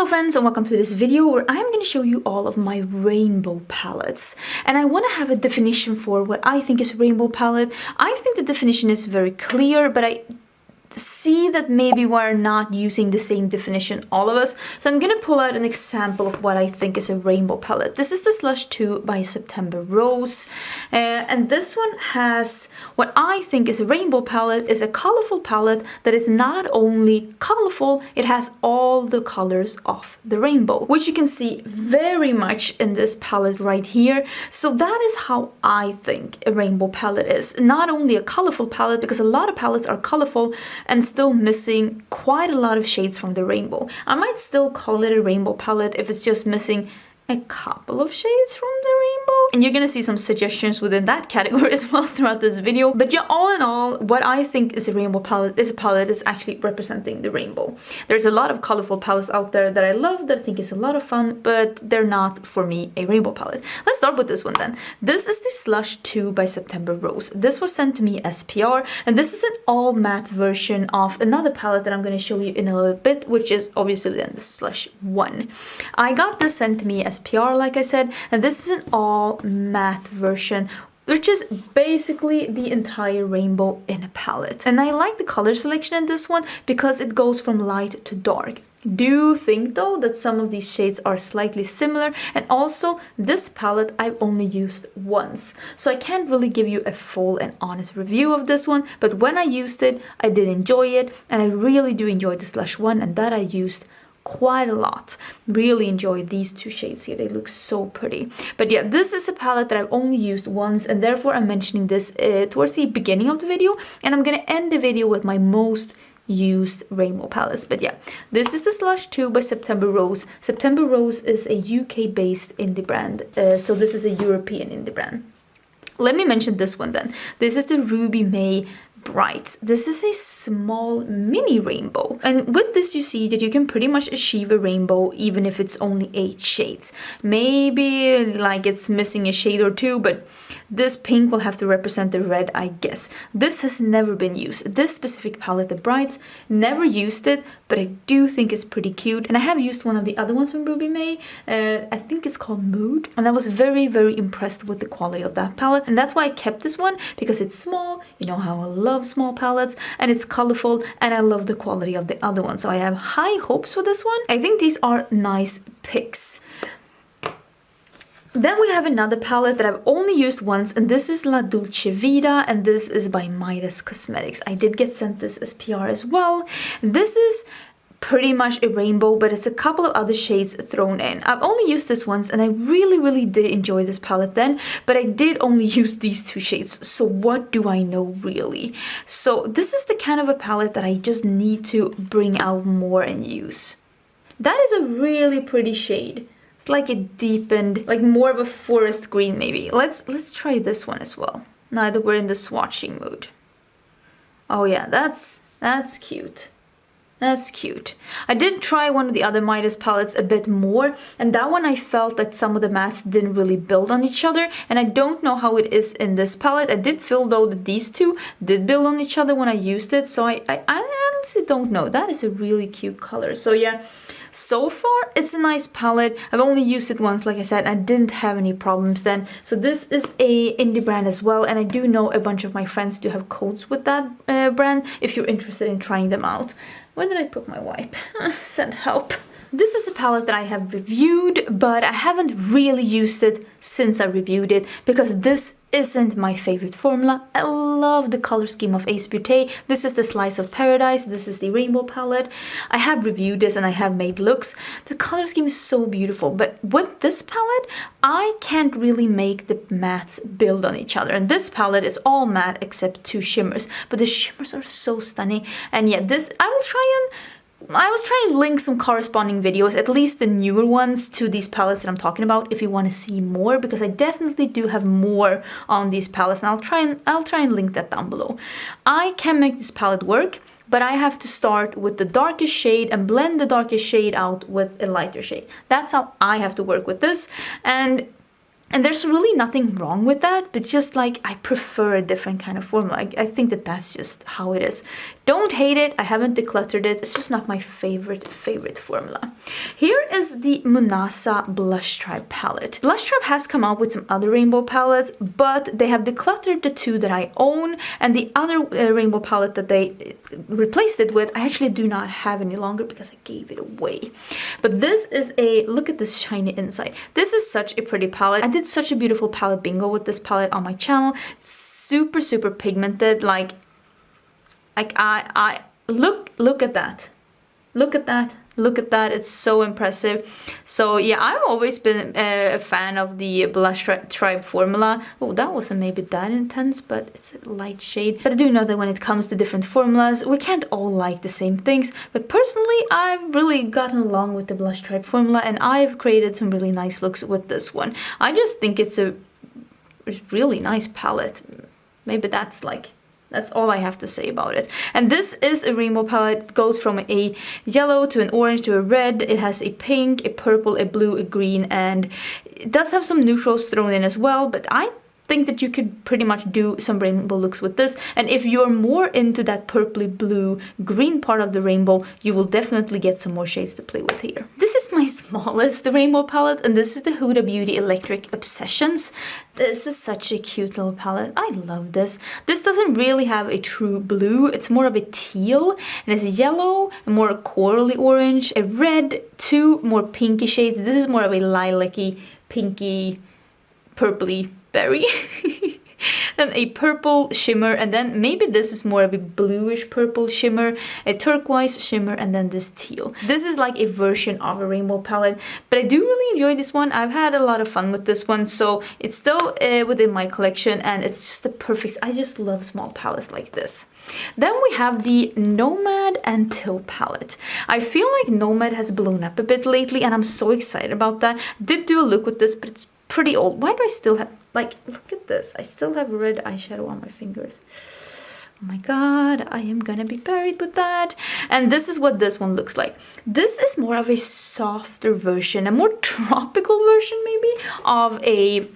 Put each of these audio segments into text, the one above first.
Hello friends, and welcome to this video where I'm going to show you all of my rainbow palettes. And I want to have a definition for what I think is a rainbow palette. I think the definition is very clear, but I see that maybe we're not using the same definition, all of us. So I'm gonna pull out an example of what I think is a rainbow palette. This is the Slush 2 by September Rose, and this one has what I think is a rainbow palette. Is a colorful palette that is not only colorful, it has all the colors of the rainbow, which you can see very much in this palette right here. So that is how I think a rainbow palette is. Not only a colorful palette, because a lot of palettes are colorful and still missing quite a lot of shades from the rainbow. I might still call it a rainbow palette if it's just missing a couple of shades from the rainbow. And you're gonna see some suggestions within that category as well throughout this video. But yeah, all in all, what I think is a rainbow palette is a palette that's actually representing the rainbow. There's a lot of colorful palettes out there that I love, that I think is a lot of fun, but they're not, for me, a rainbow palette. Let's start with this one then. This is the Slush 2 by September Rose. This was sent to me as PR, and this is an all matte version of another palette that I'm gonna show you in a little bit, which is obviously then the Slush 1. I got this sent to me as PR, like I said, and this is an all matte version, which is basically the entire rainbow in a palette. And I like the color selection in this one because it goes from light to dark. Do think though that some of these shades are slightly similar, and also this palette I've only used once, so I can't really give you a full and honest review of this one, but when I used it I did enjoy it, and I really do enjoy the Slush 1, and that I used quite a lot. Really enjoy these two shades here, they look so pretty. But yeah, this is a palette that I've only used once, and therefore I'm mentioning this towards the beginning of the video, and I'm gonna end the video with my most used rainbow palettes. But yeah, this is the Slush 2 by September Rose. September Rose is a UK based indie brand, so this is a European indie brand. Let me mention this one then. This is the Ruby May Bright. This is a small mini rainbow, and with this you see that you can pretty much achieve a rainbow even if it's only 8 shades. Maybe like it's missing a shade or two, but this pink will have to represent the red, I guess. This has never been used. This specific palette, the Brights, never used it, but I do think it's pretty cute. And I have used one of the other ones from Ruby May. I think it's called Mood. And I was very, very impressed with the quality of that palette. And that's why I kept this one, because it's small. You know how I love small palettes. And it's colorful. And I love the quality of the other one. So I have high hopes for this one. I think these are nice picks. Then we have another palette that I've only used once, and this is La Dolce Vita, and this is by Nomad Cosmetics. I did get sent this as PR as well. This is pretty much a rainbow, but it's a couple of other shades thrown in. I've only used this once, and I really did enjoy this palette then, but I did only use these two shades, so what do I know really? So this is the kind of a palette that I just need to bring out more and use. That is a really pretty shade. It's like a deepened, like more of a forest green maybe. Let's try this one as well. Now that we're in the swatching mood. Oh yeah, that's cute. That's cute. I did try one of the other Midas palettes a bit more, and that one I felt that some of the mattes didn't really build on each other, and I don't know how it is in this palette. I did feel though that these two did build on each other when I used it, so I honestly don't know. That is a really cute color. So yeah, so far it's a nice palette. I've only used it once, like I said, and I didn't have any problems then. So this is a indie brand as well, and I do know a bunch of my friends do have codes with that brand if you're interested in trying them out. Where did I put my wipe? Send help. This is a palette that I have reviewed, but I haven't really used it since I reviewed it, because this isn't my favorite formula. I love the color scheme of Ace Beauté. This is the Slice of Paradise. This is the rainbow palette. I have reviewed this and I have made looks. The color scheme is so beautiful, but with this palette, I can't really make the mattes build on each other. And this palette is all matte except 2 shimmers, but the shimmers are so stunning. And yeah, this, I will try and link some corresponding videos, at least the newer ones, to these palettes that I'm talking about if you want to see more, because I definitely do have more on these palettes, and I'll try and link that down below. I can make this palette work, but I have to start with the darkest shade and blend the darkest shade out with a lighter shade. That's how I have to work with this. And And there's really nothing wrong with that, but just like I prefer a different kind of formula. I think that that's just how it is. Don't hate it, I haven't decluttered it, it's just not my favorite formula. Here is the Monasa Blush Tribe palette. Blush Tribe has come out with some other rainbow palettes, but they have decluttered the two that I own, and the other rainbow palette that they replaced it with, I actually do not have any longer because I gave it away. But this is a, look at this shiny inside. This is such a pretty palette. I did such a beautiful palette bingo with this palette on my channel. Super, super pigmented. Like I look at that. Look at that. Look at that, it's so impressive. So yeah, I've always been a fan of the Blush Tribe formula. Oh, that wasn't maybe that intense, but it's a light shade. But I do know that when it comes to different formulas, we can't all like the same things. But personally, I've really gotten along with the Blush Tribe formula, and I've created some really nice looks with this one. I just think it's a really nice palette. Maybe that's all I have to say about it. And this is a rainbow palette. It goes from a yellow to an orange to a red. It has a pink, a purple, a blue, a green, and it does have some neutrals thrown in as well, but I think that you could pretty much do some rainbow looks with this. And if you're more into that purpley blue green part of the rainbow, you will definitely get some more shades to play with here. This is my smallest rainbow palette, and this is the Huda Beauty Electric Obsessions. This is such a cute little palette. I love this. This doesn't really have a true blue. It's more of a teal, and it's a yellow, a more corally orange, a red, two more pinky shades. This is more of a lilac-y, pinky, purpley berry. Then a purple shimmer, and then maybe this is more of a bluish purple shimmer, a turquoise shimmer, and then this teal. This is like a version of a rainbow palette, but I do really enjoy this one. I've had a lot of fun with this one, so it's still within my collection, and it's just the perfect. I just love small palettes like this. Then we have the Nomad and Till palette. I feel like Nomad has blown up a bit lately, and I'm so excited about that. Did do a look with this, but it's pretty old. Why do I still have, like, look at this. I still have red eyeshadow on my fingers. Oh my god, I am gonna be buried with that. And this is what this one looks like. This is more of a softer version, a more tropical version maybe, of a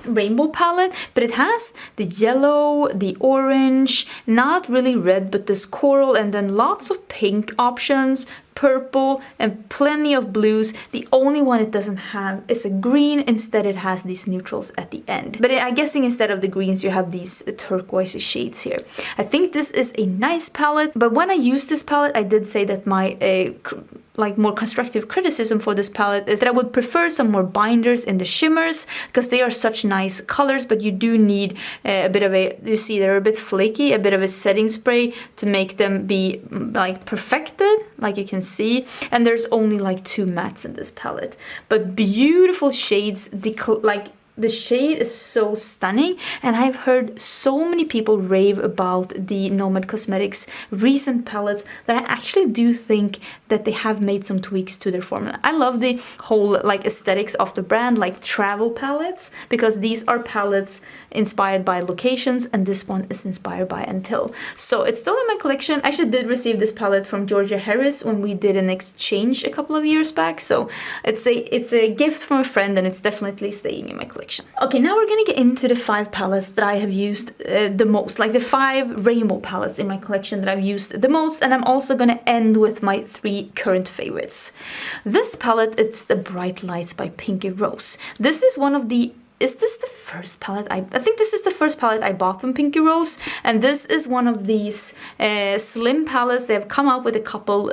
rainbow palette, but it has the yellow, the orange, not really red, but this coral, and then lots of pink options, purple, and plenty of blues. The only one it doesn't have is a green. Instead, it has these neutrals at the end. But I'm guessing instead of the greens, you have these turquoise shades here. I think this is a nice palette, but when I used this palette, I did say that my like more constructive criticism for this palette is that I would prefer some more binders in the shimmers, because they are such nice colors, but you do need a bit of a, you see they're a bit flaky, a bit of a setting spray to make them be like perfected, like you can see. And there's only like 2 mattes in this palette, but beautiful shades. The shade is so stunning, and I've heard so many people rave about the Nomad Cosmetics recent palettes that I actually do think that they have made some tweaks to their formula. I love the whole like aesthetics of the brand, like travel palettes, because these are palettes inspired by locations, and this one is inspired by Until. So it's still in my collection. I actually did receive this palette from Georgia Harris when we did an exchange a couple of years back, so it's a gift from a friend, and it's definitely staying in my collection. Okay, now we're gonna get into the 5 palettes that I have used the most, like the 5 rainbow palettes in my collection that I've used the most, and I'm also gonna end with my 3 current favorites. This palette, it's the Bright Lights by Pinky Rose. This is one of the, is this the first palette? I think this is the first palette I bought from Pinky Rose, and this is one of these slim palettes. They have come out with a couple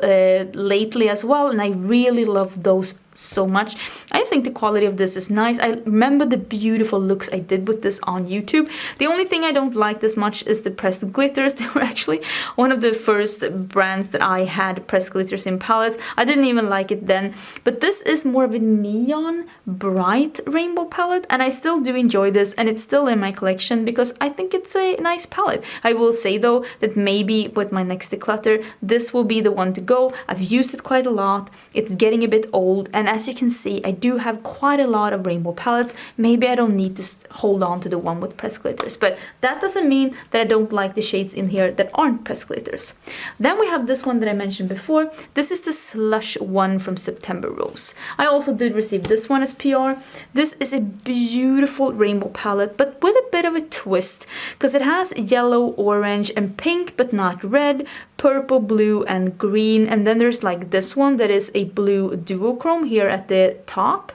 lately as well, and I really love those so much. I think the quality of this is nice. I remember the beautiful looks I did with this on YouTube. The only thing I don't like this much is the pressed glitters. They were actually one of the first brands that I had pressed glitters in palettes. I didn't even like it then, but this is more of a neon bright rainbow palette, and I still do enjoy this, and it's still in my collection because I think it's a nice palette. I will say though that maybe with my next declutter, this will be the one to go. I've used it quite a lot. It's getting a bit old, and And as you can see, I do have quite a lot of rainbow palettes. Maybe I don't need to hold on to the one with pressed glitters, but that doesn't mean that I don't like the shades in here that aren't pressed glitters. Then we have this one that I mentioned before. This is the Slush one from September Rose. I also did receive this one as PR. This is a beautiful rainbow palette, but with a bit of a twist, because it has yellow, orange, and pink, but not red, purple, blue, and green. And then there's like this one that is a blue duochrome here at the top.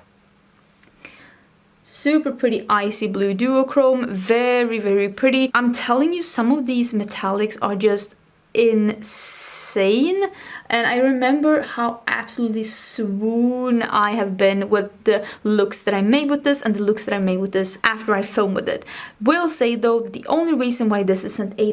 Super pretty icy blue duochrome, very, very pretty. I'm telling you, some of these metallics are just insane. And I remember how absolutely swoon I have been with the looks that I made with this and the looks that I made with this after I filmed with it. Will say though, the only reason why this isn't A+++,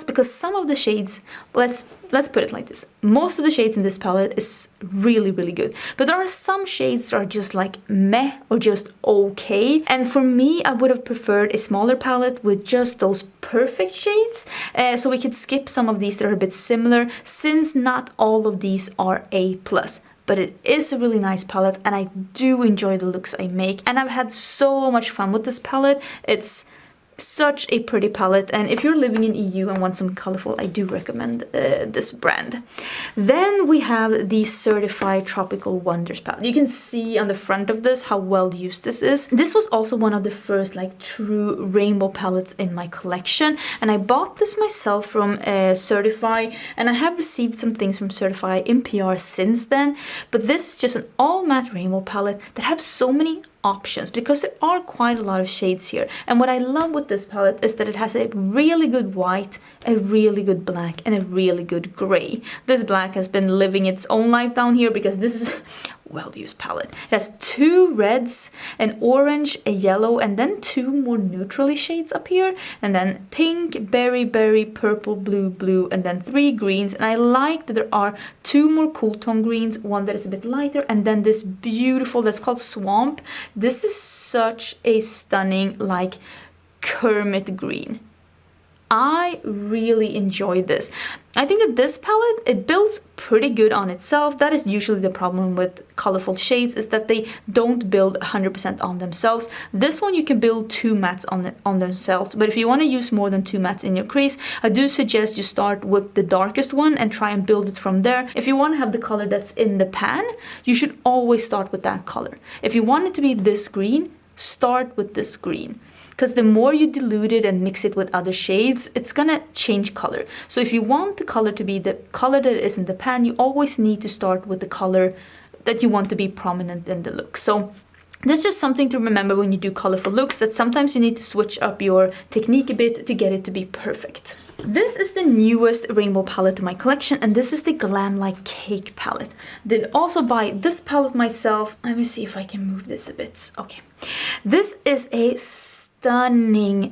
because some of the shades, let's put it like this. Most of the shades in this palette is really, really good. But there are some shades that are just like meh or just okay. And for me, I would have preferred a smaller palette with just those perfect shades. So we could skip some of these that are a bit similar, since not all of these are A+. But it is a really nice palette and I do enjoy the looks I make. And I've had so much fun with this palette. It's such a pretty palette, and if you're living in EU and want some colorful, I do recommend this brand. Then we have the Certified Tropical Wonders palette. You can see on the front of this how well used this is. This was also one of the first like true rainbow palettes in my collection, and I bought this myself from Certify, and I have received some things from Certify in PR since then. But this is just an all matte rainbow palette that have so many options, because there are quite a lot of shades here. And what I love with this palette is that it has a really good white, a really good black, and a really good gray. This black has been living its own life down here because this is well-used palette. It has 2 reds, an orange, a yellow, and then 2 more neutrally shades up here, and then pink, berry, berry, purple, blue, blue, and then 3 greens. And I like that there are 2 more cool tone greens, one that is a bit lighter, and then this beautiful that's called Swamp. This is such a stunning like Kermit green. I really enjoy this. I think that this palette, it builds pretty good on itself. That is usually the problem with colorful shades, is that they don't build 100% on themselves. This one you can build 2 mattes on themselves, but if you want to use more than 2 mattes in your crease, I do suggest you start with the darkest one and try and build it from there. If you want to have the color that's in the pan, you should always start with that color. If you want it to be this green, start with this green. Because the more you dilute it and mix it with other shades, it's gonna change color. So if you want the color to be the color that is in the pan, you always need to start with the color that you want to be prominent in the look. So that's just something to remember when you do colorful looks, that sometimes you need to switch up your technique a bit to get it to be perfect. This is the newest rainbow palette to my collection, and this is the Glam Light Cake palette. Did also buy this palette myself. Let me see if I can move this a bit. Okay. This is a stunning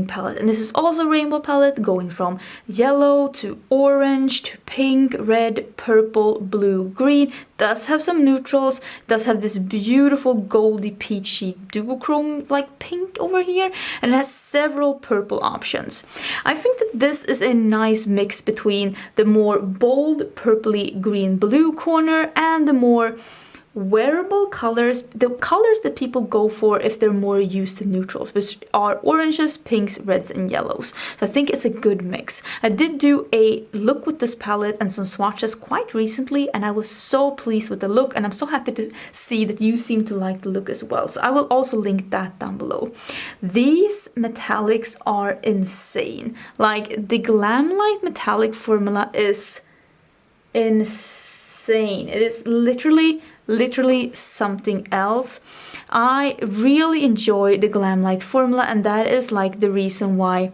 palette, and this is also a rainbow palette going from yellow to orange to pink, red, purple, blue, green. Does have some neutrals, does have this beautiful goldy peachy duochrome like pink over here, and it has several purple options. I think that this is a nice mix between the more bold purpley green blue corner and the more wearable colors, the colors that people go for if they're more used to neutrals, which are oranges, pinks, reds, and yellows. So I think it's a good mix. I did do a look with this palette and some swatches quite recently, and I was so pleased with the look, and I'm so happy to see that you seem to like the look as well. So I will also link that down below. These metallics are insane. Like the Glam Light metallic formula is insane. It is literally something else. I really enjoy the Glam Light formula, and that is like the reason why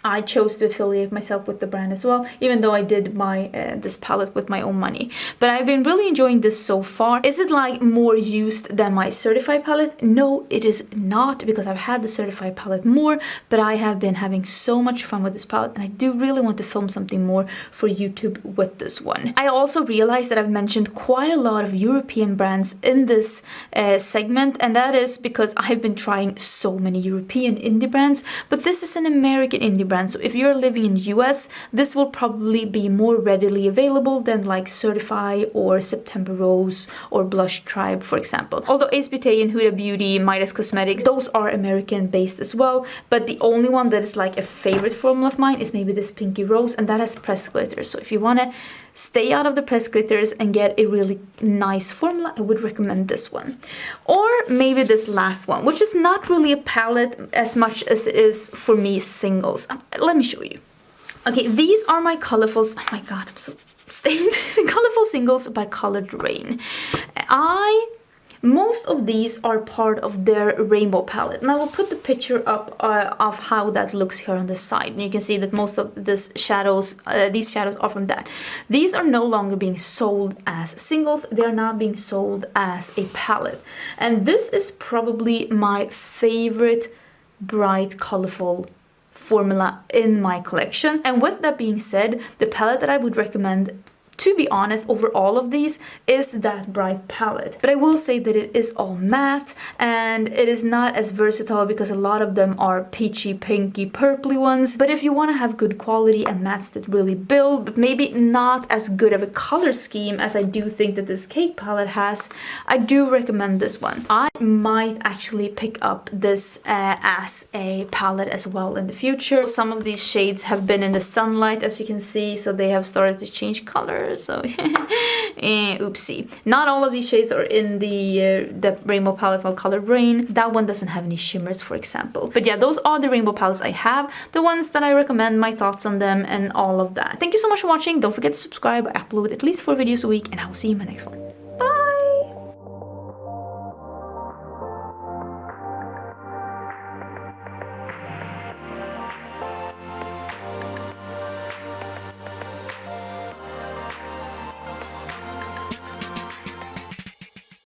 I chose to affiliate myself with the brand as well, even though I did buy this palette with my own money. But I've been really enjoying this so far. Is it like more used than my Certified palette? No, it is not, because I've had the Certified palette more, but I have been having so much fun with this palette, and I do really want to film something more for YouTube with this one. I also realized that I've mentioned quite a lot of European brands in this segment, and that is because I've been trying so many European indie brands, but this is an American indie brand brand. So if you're living in the US, this will probably be more readily available than like Certify or September Rose or Blush Tribe, for example. Although Ace Beauty and Huda Beauty, Midas Cosmetics, those are American based as well, but the only one that is like a favorite formula of mine is maybe this Pinky Rose, and that has pressed glitters. So if you want to stay out of the pressed glitters and get a really nice formula, I would recommend this one. Or maybe this last one, which is not really a palette as much as it is for me singles. Let me show you. Okay, these are my colorfuls. Oh my god, I'm so stained. Colorful singles by Colored Rain. Most of these are part of their rainbow palette, and I will put the picture up of how that looks here on the side, and you can see that most of these shadows are from that. These are no longer being sold as singles, they are now being sold as a palette, and this is probably my favorite bright colorful formula in my collection. And with that being said, the palette that I would recommend, to be honest, over all of these is that bright palette. But I will say that it is all matte and it is not as versatile because a lot of them are peachy, pinky, purpley ones. But if you want to have good quality and mattes that really build, but maybe not as good of a color scheme as I do think that this Cake palette has, I do recommend this one. I might actually pick up this as a palette as well in the future. Some of these shades have been in the sunlight, as you can see, so they have started to change color. So oopsie. Not all of these shades are in the rainbow palette from Colored Rain. That one doesn't have any shimmers, for example. But yeah, those are the rainbow palettes I have, the ones that I recommend, my thoughts on them and all of that. Thank you so much for watching. Don't forget to subscribe. I upload at least 4 videos a week, and I will see you in my next one.